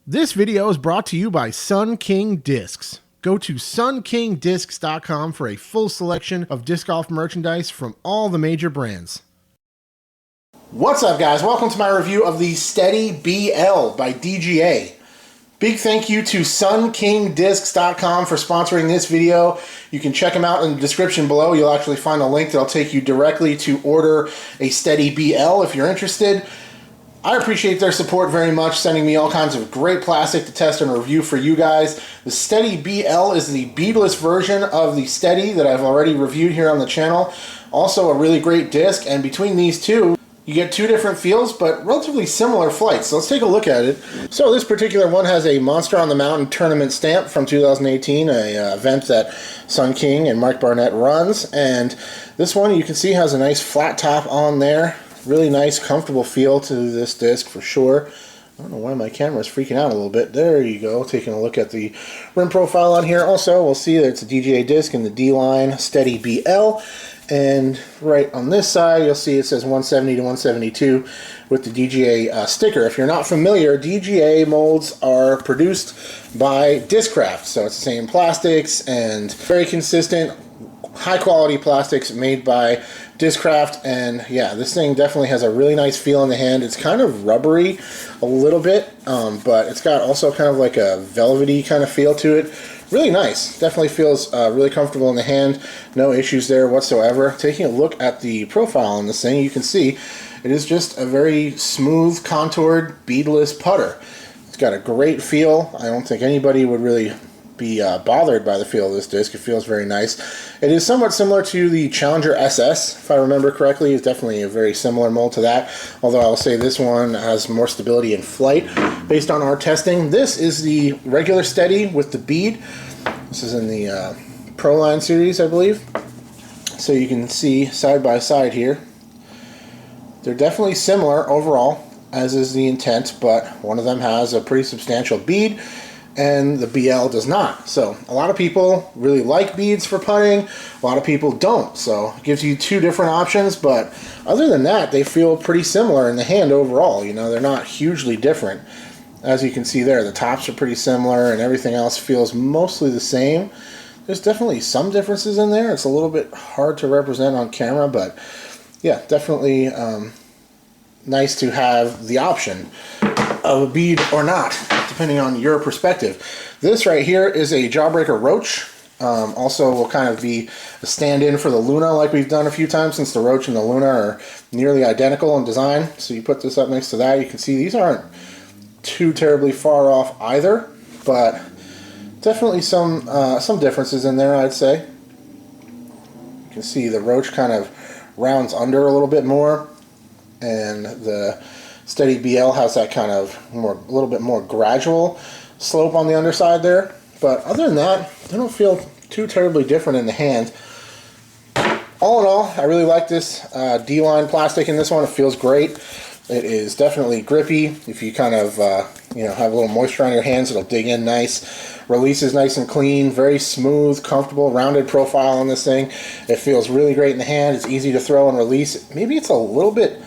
This video is brought to you by Sun King Discs. Go to sunkingdiscs.com for a full selection of disc golf merchandise from all the major brands. What's up, guys? Welcome to my review of the Steady BL by DGA. Big thank you to sunkingdiscs.com for sponsoring this video. You can check them out in the description below. You'll actually find a link that'll take you directly to order a Steady BL if you're interested. I appreciate their support very much, sending me all kinds of great plastic to test and review for you guys. The Steady BL is the beadless version of the Steady that I've already reviewed here on the channel. Also a really great disc, and between these two, you get two different feels, but relatively similar flights. So let's take a look at it. So this particular one has a Monster on the Mountain tournament stamp from 2018, a event that Sun King and Mike Barnett runs. And this one you can see has a nice flat top on there. Really nice, comfortable feel to this disc for sure. I don't know why my camera is freaking out a little bit. There you go, taking a look at the rim profile on here. Also, we'll see that it's a DGA disc in the D-line Steady BL. And right on this side, you'll see it says 170 to 172 with the DGA sticker. If you're not familiar, DGA molds are produced by Discraft. So it's the same plastics and very consistent, high quality plastics made by Discraft. And yeah, this thing definitely has a really nice feel in the hand. It's kind of rubbery a little bit, but it's got also kind of like a velvety kind of feel to it. Really nice. Definitely feels really comfortable in the hand. No issues there whatsoever. Taking a look at the profile on this thing, you can see it is just a very smooth, contoured, beadless putter. It's got a great feel. I don't think anybody would really be bothered by the feel of this disc. It feels very nice. It is somewhat similar to the Challenger SS, if I remember correctly. It's definitely a very similar mold to that, although I'll say this one has more stability in flight based on our testing. This is the regular Steady with the bead. This is in the Pro Line series, I believe. So you can see side by side here. They're definitely similar overall, as is the intent, but one of them has a pretty substantial bead and the BL does not. So a lot of people really like beads for putting, a lot of people don't. So it gives you two different options, but other than that, they feel pretty similar in the hand overall. You know, they're not hugely different. As you can see there, the tops are pretty similar and everything else feels mostly the same. There's definitely some differences in there. It's a little bit hard to represent on camera, but yeah, definitely nice to have the option of a bead or not, depending on your perspective. This right here is a Jawbreaker Roach. Also will kind of be a stand-in for the Luna like we've done a few times, since the Roach and the Luna are nearly identical in design. So you put this up next to that, you can see these aren't too terribly far off either, but definitely some differences in there, I'd say. You can see the Roach kind of rounds under a little bit more, and the Steady BL has that kind of a little bit more gradual slope on the underside there. But other than that, they don't feel too terribly different in the hand. All in all, I really like this D-line plastic in this one. It feels great. It is definitely grippy. If you kind of have a little moisture on your hands, it'll dig in nice. Releases nice and clean, very smooth, comfortable, rounded profile on this thing. It feels really great in the hand. It's easy to throw and release. Maybe it's a little bit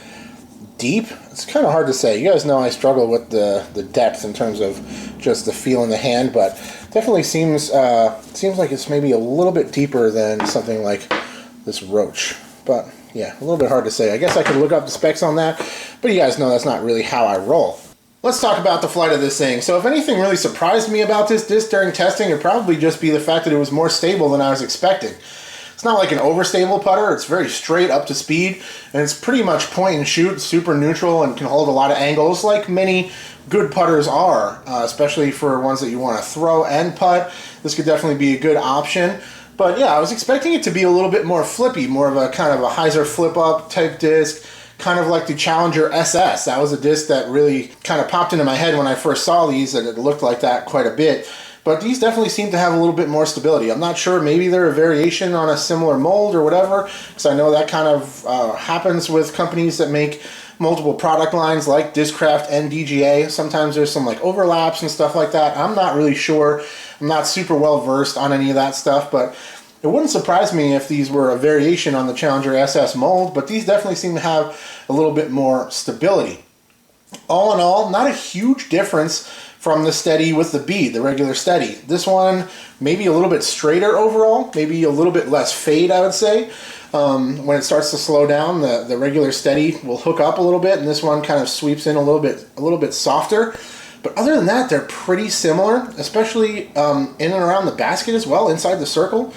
deep. It's kind of hard to say. You guys know I struggle with the depth in terms of just the feel in the hand, but definitely seems like it's maybe a little bit deeper than something like this Roach. But yeah, a little bit hard to say. I guess I could look up the specs on that, but you guys know that's not really how I roll. Let's talk about the flight of this thing. So if anything really surprised me about this disc during testing, it'd probably just be the fact that it was more stable than I was expecting. It's not like an overstable putter. It's very straight up to speed, and it's pretty much point and shoot, super neutral, and can hold a lot of angles like many good putters are, especially for ones that you want to throw and putt. This could definitely be a good option. But yeah, I was expecting it to be a little bit more flippy, more of a kind of a hyzer flip up type disc, kind of like the Challenger SS. That was a disc that really kind of popped into my head when I first saw these, and it looked like that quite a bit. But these definitely seem to have a little bit more stability. I'm not sure, maybe they're a variation on a similar mold or whatever, because I know that kind of happens with companies that make multiple product lines like Discraft and DGA. Sometimes there's some like overlaps and stuff like that. I'm not really sure. I'm not super well versed on any of that stuff, but it wouldn't surprise me if these were a variation on the Challenger SS mold, but these definitely seem to have a little bit more stability. All in all, not a huge difference from the steady with the bead, the regular steady. This one maybe a little bit straighter overall, maybe a little bit less fade, I would say. When it starts to slow down, the regular steady will hook up a little bit, and this one kind of sweeps in a little bit softer. But other than that, they're pretty similar, especially in and around the basket as well, inside the circle.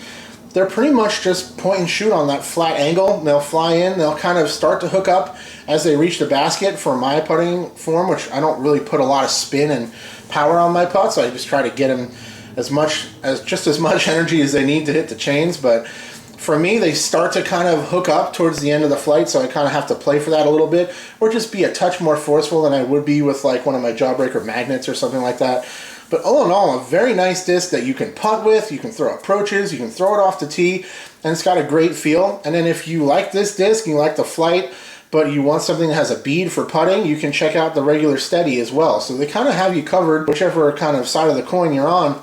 They're pretty much just point and shoot on that flat angle. They'll fly in, they'll kind of start to hook up as they reach the basket for my putting form, which I don't really put a lot of spin and power on my putts, so I just try to get them just as much energy as they need to hit the chains. But for me, they start to kind of hook up towards the end of the flight, so I kind of have to play for that a little bit, or just be a touch more forceful than I would be with like one of my Jawbreaker magnets or something like that. But all in all, a very nice disc that you can putt with, you can throw approaches, you can throw it off the tee, and it's got a great feel. And then if you like this disc and you like the flight, but you want something that has a bead for putting, you can check out the regular steady as well. So they kind of have you covered, whichever kind of side of the coin you're on,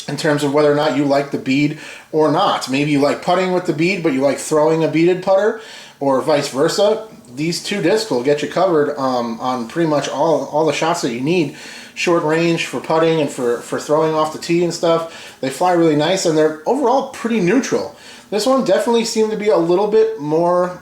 in terms of whether or not you like the bead or not. Maybe you like putting with the bead, but you like throwing a beaded putter, or vice versa. These two discs will get you covered on pretty much all the shots that you need. Short range for putting and for throwing off the tee and stuff. They fly really nice, and they're overall pretty neutral. This one definitely seemed to be a little bit more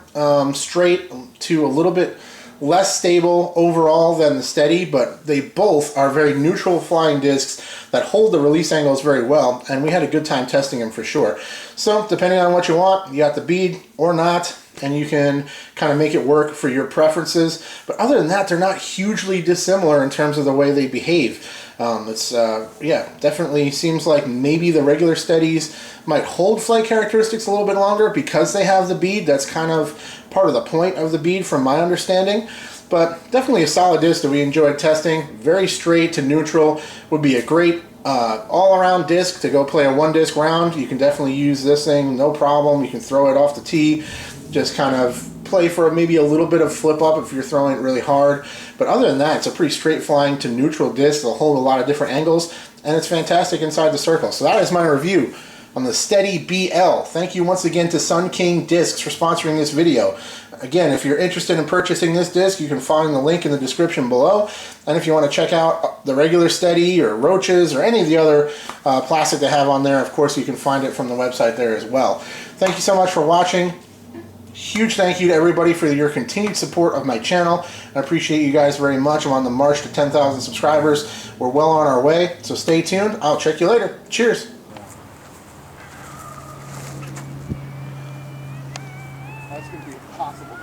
straight to a little bit less stable overall than the steady, but they both are very neutral flying discs that hold the release angles very well, and we had a good time testing them for sure. So depending on what you want, you got the bead or not, and you can kind of make it work for your preferences. But other than that, they're not hugely dissimilar in terms of the way they behave. Yeah, definitely seems like maybe the regular steadies might hold flight characteristics a little bit longer because they have the bead. That's kind of part of the point of the bead from my understanding. But definitely a solid disc that we enjoyed testing. Very straight to neutral. Would be a great all-around disc to go play a one-disc round. You can definitely use this thing, no problem. You can throw it off the tee. Just kind of play for maybe a little bit of flip up if you're throwing it really hard. But other than that, it's a pretty straight flying to neutral disc. They'll hold a lot of different angles, and it's fantastic inside the circle. So that is my review on the Steady BL. Thank you once again to Sun King Discs for sponsoring this video. Again, if you're interested in purchasing this disc, you can find the link in the description below. And if you want to check out the regular Steady or Roaches or any of the other plastic they have on there, of course you can find it from the website there as well. Thank you so much for watching. Huge thank you to everybody for your continued support of my channel. I appreciate you guys very much. I'm on the march to 10,000 subscribers. We're well on our way, so stay tuned. I'll check you later. Cheers. That's going to be impossible.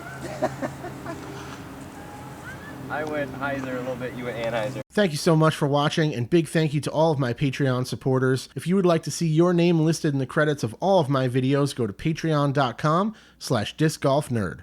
I went Heiser a little bit, you went Anheuser. Thank you so much for watching, and big thank you to all of my Patreon supporters. If you would like to see your name listed in the credits of all of my videos, go to patreon.com/discgolfnerd.